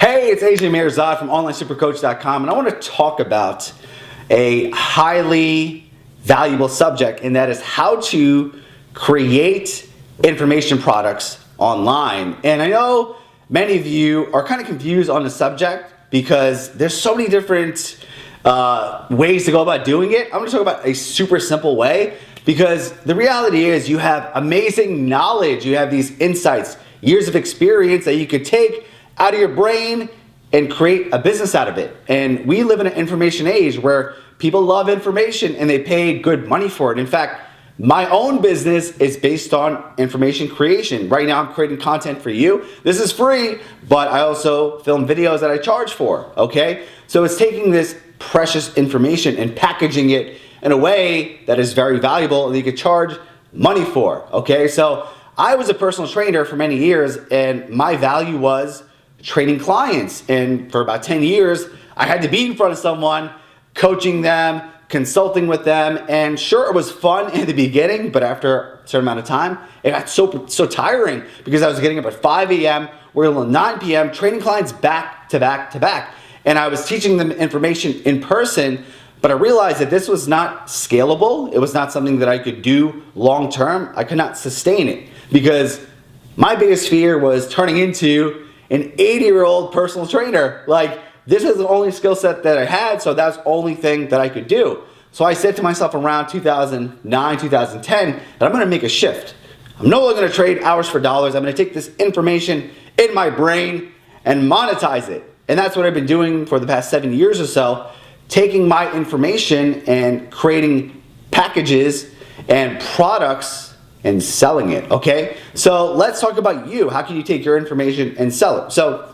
Hey, it's AJ Mirzad from OnlineSuperCoach.com, and I want to talk about a highly valuable subject, and that is how to create information products online. And I know many of you are kind of confused on the subject because there's so many different ways to go about doing it. I'm going to talk about a super simple way because the reality is you have amazing knowledge, you have these insights, years of experience that you could take out of your brain and create a business out of it. And we live in an information age where people love information and they pay good money for it. In fact, my own business is based on information creation. Right now I'm creating content for you. This is free, but I also film videos that I charge for, okay? So it's taking this precious information and packaging it in a way that is very valuable and you could charge money for, okay? So I was a personal trainer for many years and my value was training clients, and for about 10 years I had to be in front of someone, coaching them, consulting with them, and sure, it was fun in the beginning, but after a certain amount of time it got so tiring because I was getting up at 5 a.m. working until 9 p.m. training clients back to back to back, and I was teaching them information in person, but I realized that this was not scalable. It was not something that I could do long term. I could not sustain it because my biggest fear was turning into an 80-year-old personal trainer. Like, this is the only skill set that I had, so that's the only thing that I could do. So I said to myself around 2009, 2010, that I'm gonna make a shift. I'm no longer gonna trade hours for dollars. I'm gonna take this information in my brain and monetize it. And that's what I've been doing for the past 7 years or so, taking my information and creating packages and products and selling it, okay? So let's talk about you. How can you take your information and sell it? So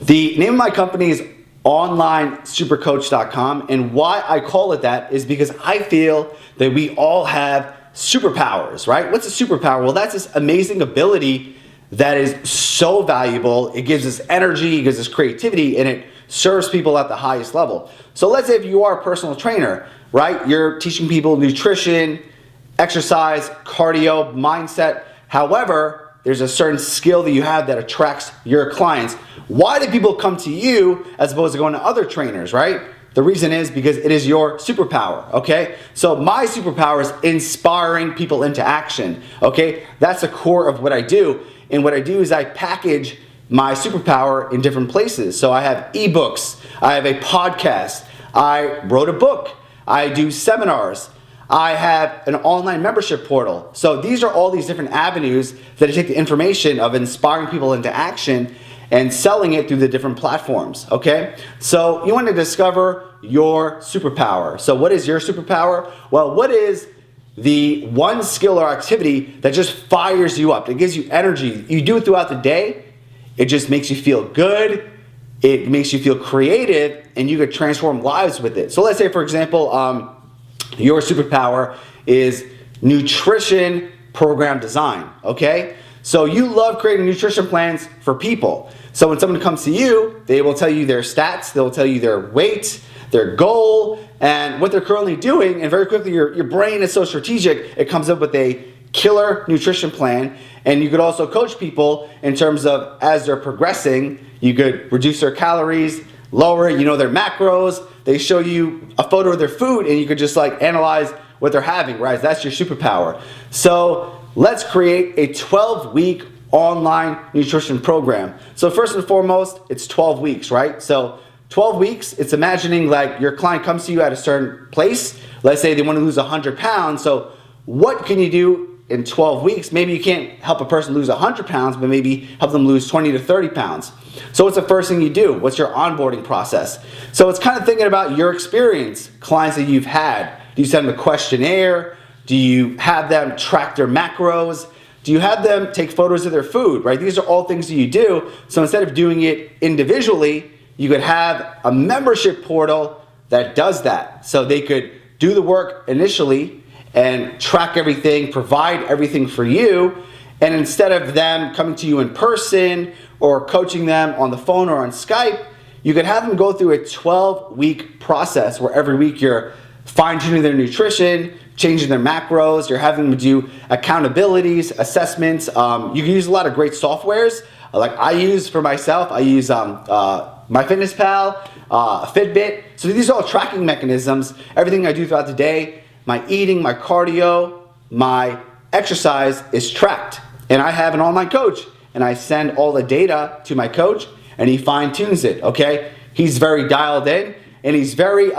the name of my company is OnlineSuperCoach.com, and why I call it that is because I feel that we all have superpowers, right? What's a superpower? Well, that's this amazing ability that is so valuable. It gives us energy, it gives us creativity, and it serves people at the highest level. So let's say if you are a personal trainer, right? You're teaching people nutrition, exercise, cardio, mindset. However, there's a certain skill that you have that attracts your clients. Why do people come to you as opposed to going to other trainers, right? The reason is because it is your superpower, okay? So my superpower is inspiring people into action, okay? That's the core of what I do. And what I do is I package my superpower in different places. So I have ebooks, I have a podcast, I wrote a book, I do seminars, I have an online membership portal. So these are all these different avenues that I take the information of inspiring people into action and selling it through the different platforms, okay? So you want to discover your superpower. So what is your superpower? Well, what is the one skill or activity that just fires you up? It gives you energy. You do it throughout the day. It just makes you feel good. It makes you feel creative, and you could transform lives with it. So let's say, for example, your superpower is nutrition program design, okay? So you love creating nutrition plans for people. So when someone comes to you, they will tell you their stats, they'll tell you their weight, their goal, and what they're currently doing, and very quickly your brain is so strategic, it comes up with a killer nutrition plan. And you could also coach people in terms of as they're progressing, you could reduce their calories, lower, their macros. They show you a photo of their food and you could just like analyze what they're having, right? That's your superpower. So let's create a 12-week online nutrition program. So first and foremost, it's 12 weeks, right? So 12 weeks, it's imagining like your client comes to you at a certain place. Let's say they want to lose 100 pounds. So what can you do in 12 weeks? Maybe you can't help a person lose 100 pounds, but maybe help them lose 20 to 30 pounds. So what's the first thing you do? What's your onboarding process? So it's kind of thinking about your experience, clients that you've had. Do you send them a questionnaire? Do you have them track their macros? Do you have them take photos of their food, right? These are all things that you do. So instead of doing it individually, you could have a membership portal that does that. So they could do the work initially and track everything, provide everything for you. And instead of them coming to you in person or coaching them on the phone or on Skype, you could have them go through a 12-week process where every week you're fine-tuning their nutrition, changing their macros, you're having them do accountabilities, assessments. You can use a lot of great softwares. Like I use for myself, I use MyFitnessPal, Fitbit. So these are all tracking mechanisms. Everything I do throughout the day, my eating, my cardio, my exercise is tracked. And I have an online coach, and I send all the data to my coach, and he fine tunes it, okay? He's very dialed in, and he's very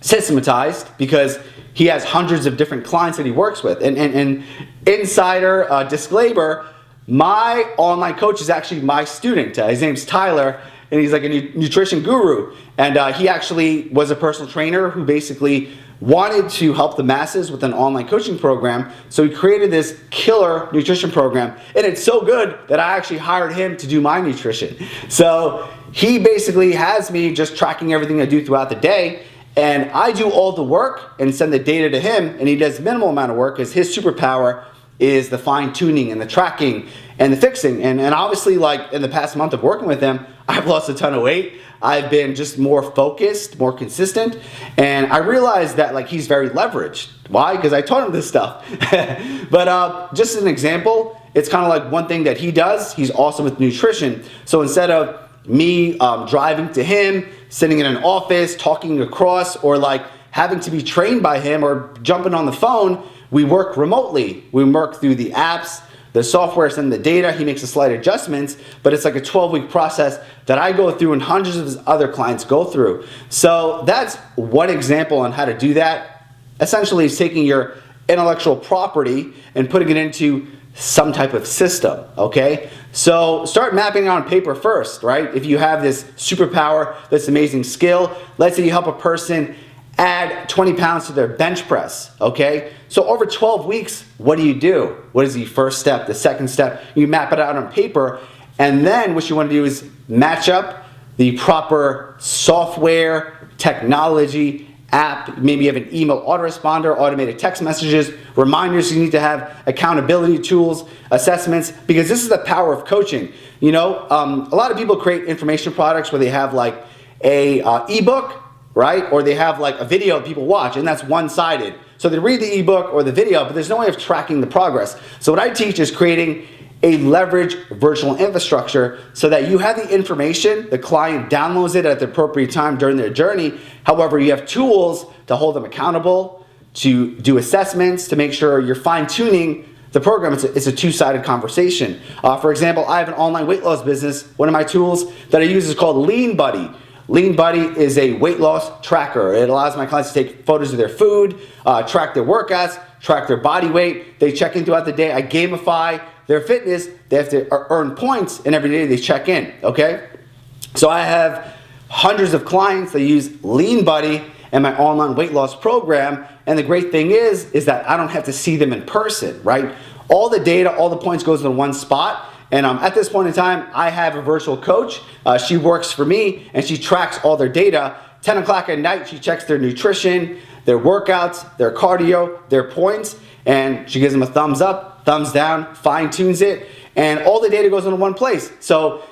systematized because he has hundreds of different clients that he works with. And insider disclaimer, my online coach is actually my student. His name's Tyler, and he's like a nutrition guru. And he actually was a personal trainer who basically wanted to help the masses with an online coaching program. So he created this killer nutrition program. And it's so good that I actually hired him to do my nutrition. So he basically has me just tracking everything I do throughout the day. And I do all the work and send the data to him, and he does minimal amount of work because his superpower is the fine tuning and the tracking and the fixing. And obviously, like in the past month of working with him, I've lost a ton of weight. I've been just more focused, more consistent, and I realized that like he's very leveraged. Why? Because I taught him this stuff. But just as an example, it's kind of like one thing that he does. He's awesome with nutrition. So instead of me driving to him, sitting in an office, talking across, or like having to be trained by him or jumping on the phone, we work remotely. We work through the apps, the software sends the data, he makes the slight adjustments, but it's like a 12-week process that I go through and hundreds of his other clients go through. So that's one example on how to do that. Essentially, it's taking your intellectual property and putting it into some type of system, okay? So start mapping it on paper first, right? If you have this superpower, this amazing skill, let's say you help a person add 20 pounds to their bench press, okay? So over 12 weeks, what do? What is the first step, the second step? You map it out on paper, and then what you want to do is match up the proper software, technology, app. Maybe you have an email autoresponder, automated text messages, reminders. You need to have accountability tools, assessments, because this is the power of coaching. You know, a lot of people create information products where they have like a ebook, right? Or they have like a video people watch, and that's one-sided. So they read the ebook or the video, but there's no way of tracking the progress. So what I teach is creating a leverage virtual infrastructure so that you have the information, the client downloads it at the appropriate time during their journey. However, you have tools to hold them accountable, to do assessments, to make sure you're fine-tuning the program. It's a two-sided conversation. For example, I have an online weight loss business. One of my tools that I use is called Lean Buddy. Lean Buddy is a weight loss tracker. It allows my clients to take photos of their food, track their workouts, track their body weight. They check in throughout the day. I gamify their fitness. They have to earn points, and every day they check in, okay? So I have hundreds of clients that use Lean Buddy and my online weight loss program, and the great thing is that I don't have to see them in person, right? All the data, all the points goes in one spot. And at this point in time, I have a virtual coach. She works for me, and she tracks all their data. 10 o'clock at night, she checks their nutrition, their workouts, their cardio, their points, and she gives them a thumbs up, thumbs down, fine-tunes it, and all the data goes into one place. So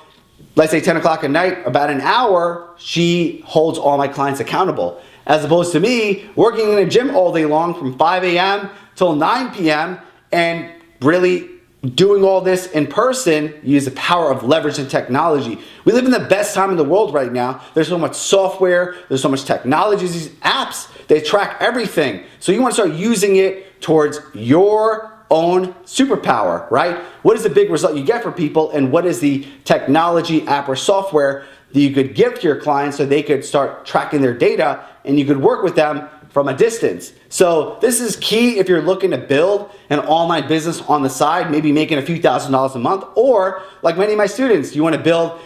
let's say 10 o'clock at night, about an hour, she holds all my clients accountable, as opposed to me working in a gym all day long from 5 a.m. till 9 p.m. and really doing all this in person. Use the power of leverage and technology. We live in the best time in the world right now. There's so much software, there's so much technology, these apps, they track everything. So you want to start using it towards your own superpower, right? What is the big result you get for people, and what is the technology, app, or software that you could give to your clients so they could start tracking their data and you could work with them from a distance. So this is key if you're looking to build an online business on the side, maybe making a few $1,000s a month, or like many of my students, you want to build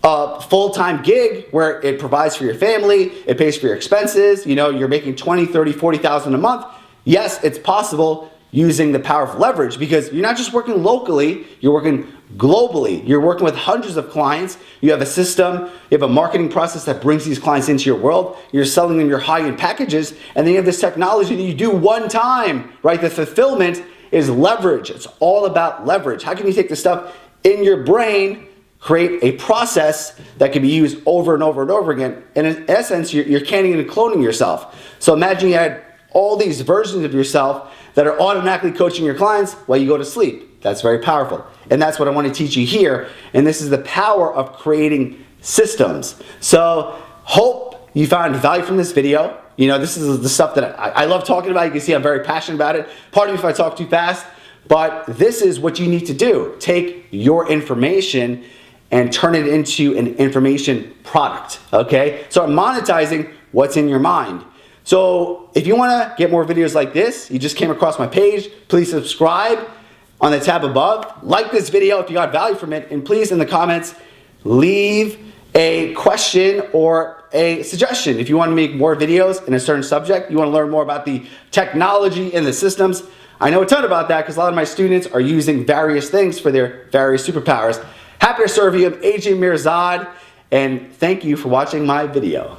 a full-time gig where it provides for your family, it pays for your expenses, you know, you're making 20, 30, 40,000 a month. Yes, it's possible using the power of leverage, because you're not just working locally, you're working globally. You're working with hundreds of clients. You have a system, you have a marketing process that brings these clients into your world. You're selling them your high-end packages, and then you have this technology that you do one time, right? The fulfillment is leverage. It's all about leverage. How can you take the stuff in your brain, create a process that can be used over and over and over again? And in essence, you're canning and cloning yourself. So imagine you had all these versions of yourself that are automatically coaching your clients while you go to sleep. That's very powerful. And that's what I want to teach you here. And this is the power of creating systems. So hope you found value from this video. You know, this is the stuff that I love talking about. You can see I'm very passionate about it. Pardon me if I talk too fast, but this is what you need to do. Take your information and turn it into an information product, okay? Start monetizing what's in your mind. So if you wanna get more videos like this, you just came across my page, please subscribe on the tab above. Like this video if you got value from it, and please in the comments, leave a question or a suggestion. If you wanna make more videos in a certain subject, you wanna learn more about the technology and the systems. I know a ton about that because a lot of my students are using various things for their various superpowers. Happy to serve you. I'm AJ Mirzad, and thank you for watching my video.